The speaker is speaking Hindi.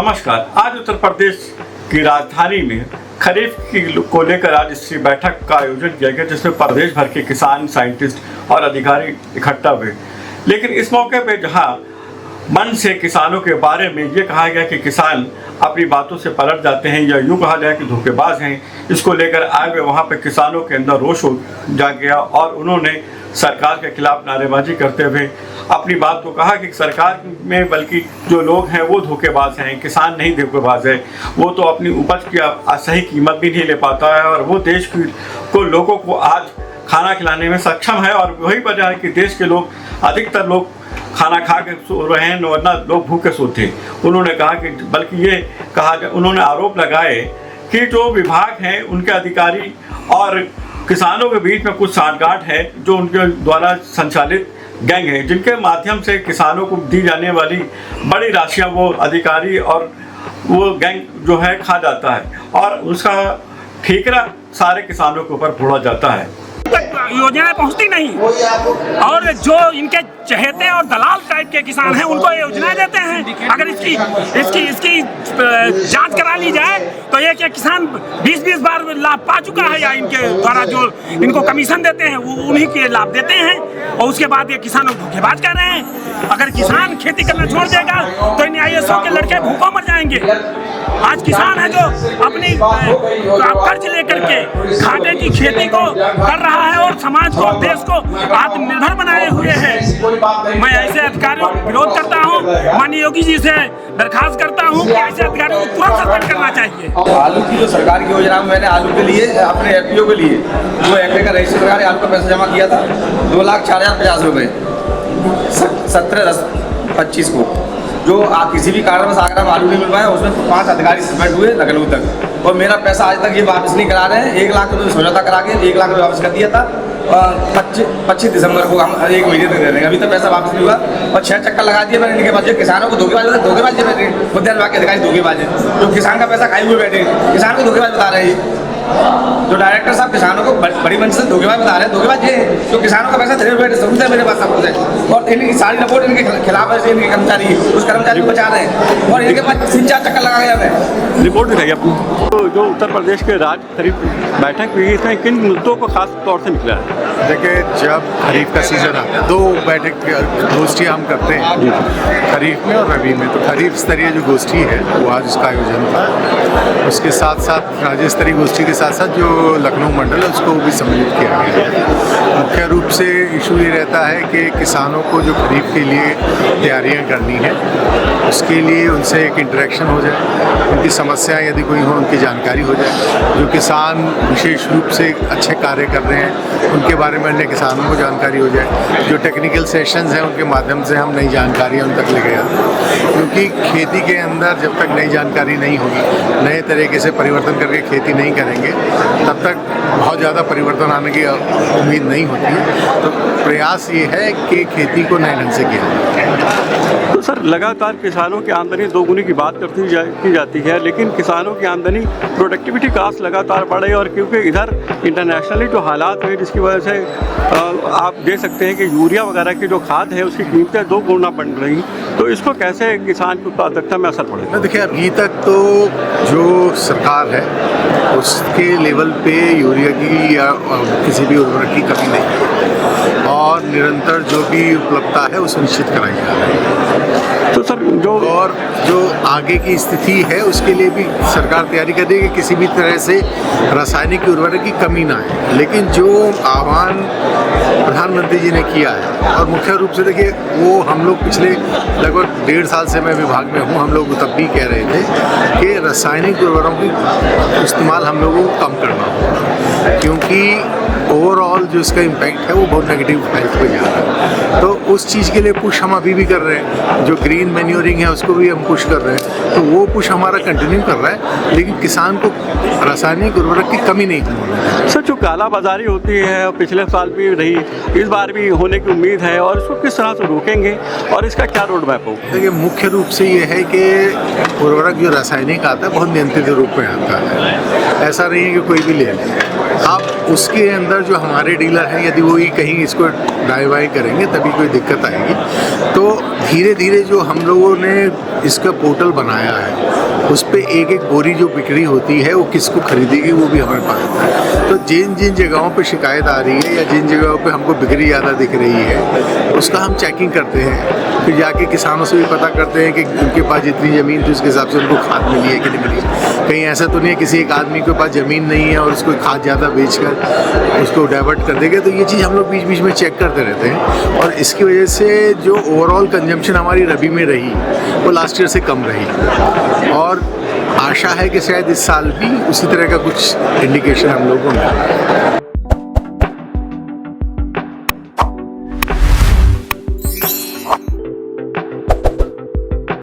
नमस्कार। आज उत्तर प्रदेश की राजधानी में खरीफ को लेकर आज इस बैठक का आयोजन किया गया, जिसमें प्रदेश भर के किसान, साइंटिस्ट और अधिकारी इकट्ठा हुए। लेकिन इस मौके पर जहां मन से किसानों के बारे में ये कहा गया कि किसान अपनी बातों से पलट जाते हैं या यूँ कहा जाए कि धोखेबाज हैं, इसको लेकर आए हुए वहाँ पर किसानों के अंदर रोष जाग गया और उन्होंने सरकार के खिलाफ नारेबाजी करते हुए अपनी बात को कहा कि सरकार में बल्कि जो लोग हैं वो धोखेबाज हैं, किसान नहीं धोखेबाज है। वो तो अपनी उपज की सही कीमत भी नहीं ले पाता है और वो देश को लोगों को आज खाना खिलाने में सक्षम है। और वही वजह है कि देश के लोग, अधिकतर लोग खाना खा के सो रहे हैं, वरना लोग भूखे सोते। उन्होंने कहा कि बल्कि ये कहा, उन्होंने आरोप लगाए कि जो विभाग हैं उनके अधिकारी और किसानों के बीच में कुछ सांठगांठ है, जो उनके द्वारा संचालित गैंग है, जिनके माध्यम से किसानों को दी जाने वाली बड़ी राशियां वो अधिकारी और वो गैंग जो है खा जाता है और उसका ठीकरा सारे किसानों के ऊपर फोड़ा जाता है। योजनाएं पहुंचती नहीं और जो इनके चहेते और दलाल टाइप के किसान हैं उनको योजनाएं देते हैं। अगर इसकी जांच करा ली जाए तो एक किसान 20-20 बार लाभ पा चुका है, या इनके द्वारा जो इनको कमीशन देते हैं वो उन्हीं के लाभ देते हैं और उसके बाद ये किसानों को धोखेबाज कर रहे हैं। अगर किसान खेती करना छोड़ देगा तो इन IASओ के लड़के भूखों मर जाएंगे। आज किसान है जो अपनी कर्ज लेकर के घाटे की खेती को कर रहा है और समाज को, देश को आत्मनिर्भर बनाए हुए है। मैं ऐसे अधिकारियों का विरोध करता हूं, माननीय योगी जी से दरखास्त करता हूं कि ऐसे अधिकारियों को तुरंत सस्पेंड करना चाहिए। आलू की जो सरकार की योजना में मैंने आलू के लिए अपने FPO के लिए जो FA का रजिस्टर सरकार आलू का पैसा जमा किया था 2,04,050 रुपये 17/10/25 को, जो किसी भी कारणवश आगरा में आलू नहीं मिल पाया, उसमें 5 अधिकारी सस्पेंड हुए लखनऊ तक और मेरा पैसा आज तक ये वापस नहीं करा रहे हैं। 1 लाख रुपये समझौता करा के 1 लाख रुपये वापस कर दिया था। 25 दिसंबर को हम 1 महीने तक दे देंगे, अभी तक पैसा वापस नहीं हुआ और 6 चक्कर लगा दिए मैंने इनके पास। किसानों को धोखेबाज बैठे, उद्यान विभाग के अधिकारी धोखेबाज है, जो किसान का पैसा खाए हुए बैठे किसान को धोखेबाज बता रहे हैं। जो डायरेक्टर साहब किसानों को बड़ी मंच से धोखेबाज बता रहे हैं, धोखेबाज ये जो किसानों का पैसा धरे बैठे सबूत है मेरे पास, सब कुछ है और इनकी सारी रिपोर्ट इनके खिलाफ है। इनके कर्मचारी उस कर्मचारी को बचा रहे हैं और इनके पास 3-4 चक्कर लगा गया है। रिपोर्ट दिखाई आपको तो जो उत्तर प्रदेश के राज्य खरीफ बैठक हुई, इसमें किन मुद्दों को खास तौर से निकला है? देखिए, जब खरीफ का सीजन आता है 2 बैठक गोष्ठियाँ हम करते हैं, खरीफ में और रबी में। तो खरीफ स्तरीय जो गोष्ठी है वो आज इसका आयोजन था। उसके साथ साथ राज्य स्तरीय गोष्ठी के साथ साथ जो लखनऊ मंडल है उसको भी सम्मिलित किया गया है। मुख्य रूप से इशू ये रहता है कि किसानों को जो खरीफ के लिए तैयारियां करनी है उसके लिए उनसे एक इंटरेक्शन हो जाए, उनकी समस्याएं यदि कोई हो उनकी जानकारी हो जाए। जो किसान विशेष रूप से अच्छे कार्य कर रहे हैं उनके बारे में अन्य किसानों को जानकारी हो जाए। जो टेक्निकल सेशंस हैं उनके माध्यम से हम नई जानकारियाँ उन तक ले गए, क्योंकि खेती के अंदर जब तक नई जानकारी नहीं होगी, नए तरीके से परिवर्तन करके खेती नहीं करेंगे, तब तक बहुत ज़्यादा परिवर्तन आने की उम्मीद नहीं होती है। तो प्रयास ये है कि खेती को नए ढंग से किया जाए। तो सर, लगातार किसानों की आमदनी दोगुनी की बात की जाती है, लेकिन किसानों की आमदनी प्रोडक्टिविटी कास्ट लगातार बढ़े और क्योंकि इधर इंटरनेशनली जो हालात हुए जिसकी वजह से आप देख सकते हैं कि यूरिया वगैरह की जो खाद है उसकी कीमतें 2 गुना बढ़ रही, तो इसको कैसे किसान की उत्पादकता में असर पड़ेगा? देखिए, अभी तक तो जो सरकार है उसके लेवल पे यूरिया की या किसी भी उर्वरक की कमी नहीं है और निरंतर जो भी उपलब्धता है वो सुनिश्चित कराई जा रही है। तो सर, जो आगे की स्थिति है उसके लिए भी सरकार तैयारी कर रही है कि किसी भी तरह से रासायनिक उर्वरक की कमी ना है। लेकिन जो आह्वान प्रधानमंत्री जी ने किया है और मुख्य रूप से देखिए, वो हम लोग पिछले लगभग 1.5 साल से मैं विभाग में हूँ, हम लोग तब भी कह रहे थे कि रासायनिक उर्वरकों की इस्तेमाल हम लोगों को कम करना होगा, क्योंकि ओवरऑल जो इसका इम्पैक्ट है वो बहुत नेगेटिव हेल्थ पे जा रहा है। तो उस चीज़ के लिए पुश हम अभी भी कर रहे हैं। जो ग्रीन मैन्योरिंग है उसको भी हम पुश कर रहे हैं, तो वो पुश हमारा कंटिन्यू कर रहा है, लेकिन किसान को रासायनिक उर्वरक की कमी नहीं होनी है। सर, जो कालाबाजारी होती है पिछले साल भी रही, इस बार भी होने की उम्मीद है और इसको किस तरह से रोकेंगे और इसका क्या रोड मैप होगा? देखिए, मुख्य रूप से ये है कि उर्वरक जो रासायनिक आता है बहुत नियंत्रित रूप में आता है, ऐसा नहीं है कि कोई भी ले ले। आप उसके अंदर जो हमारे डीलर हैं यदि वो ही कहीं इसको डाई वाई करेंगे तभी कोई दिक्कत आएगी। तो धीरे धीरे जो हम लोगों ने इसका पोर्टल बनाया है उस पे एक एक बोरी जो बिक्री होती है वो किसको खरीदेगी वो भी हमें पता है। तो जिन जिन जगहों पे शिकायत आ रही है या जिन जगहों पे हमको बिक्री ज़्यादा दिख रही है उसका हम चेकिंग करते हैं। फिर जाके किसानों से भी पता करते हैं कि उनके पास जितनी ज़मीन थी उसके हिसाब से उनको खाद मिली है कि नहीं मिली। कहीं ऐसा तो नहीं है किसी एक आदमी के पास ज़मीन नहीं है और उसको खाद ज़्यादा बेचकर उसको डाइवर्ट कर देंगे। तो ये चीज़ हम लोग बीच बीच में चेक करते रहते हैं और इसकी वजह से जो ओवरऑल कंजम्पशन हमारी रबी में रही वो लास्ट ईयर से कम रही और आशा है कि शायद इस साल भी उसी तरह का कुछ इंडिकेशन हम लोगों को मिले।